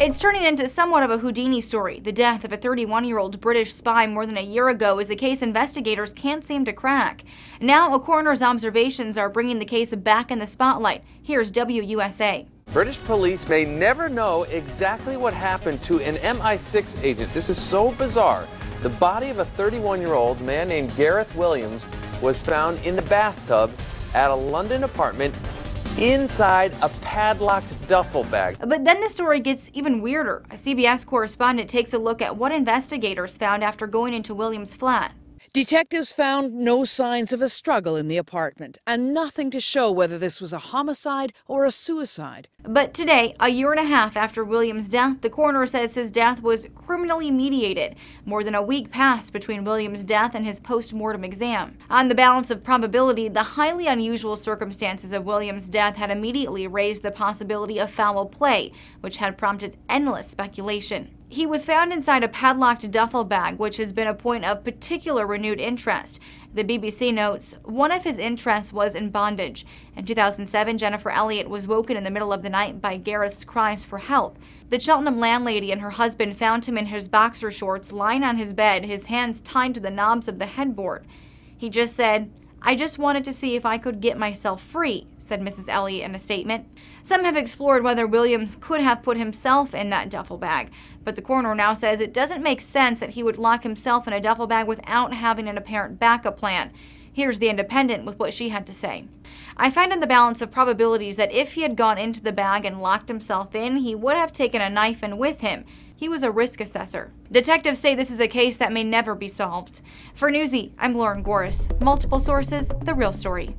It's turning into somewhat of a Houdini story. The death of a 31-year-old British spy more than a year ago is a case investigators can't seem to crack. Now, a coroner's observations are bringing the case back in the spotlight. Here's WUSA. British police may never know exactly what happened to an MI6 agent. This is so bizarre. The body of a 31-year-old man named Gareth Williams was found in the bathtub at a London apartment inside a padlocked duffel bag. But then the story gets even weirder. A CBS correspondent takes a look at what investigators found after going into Williams' flat. Detectives found no signs of a struggle in the apartment and nothing to show whether this was a homicide or a suicide. But today, a year and a half after Williams' death, the coroner says his death was criminally mediated. More than a week passed between Williams' death and his post-mortem exam. On the balance of probability, the highly unusual circumstances of Williams' death had immediately raised the possibility of foul play, which had prompted endless speculation. He was found inside a padlocked duffel bag, which has been a point of particular renewed interest. The BBC notes, one of his interests was in bondage. In 2007, Jennifer Elliott was woken in the middle of the night by Gareth's cries for help. The Cheltenham landlady and her husband found him in his boxer shorts, lying on his bed, his hands tied to the knobs of the headboard. He just said, "I just wanted to see if I could get myself free," said Mrs. Elliott in a statement. Some have explored whether Williams could have put himself in that duffel bag, but the coroner now says it doesn't make sense that he would lock himself in a duffel bag without having an apparent backup plan. Here's the Independent with what she had to say. "I find in the balance of probabilities that if he had gone into the bag and locked himself in, he would have taken a knife in with him. He was a risk assessor." Detectives say this is a case that may never be solved. For Newsy, I'm Lauren GORES. Multiple sources, the real story.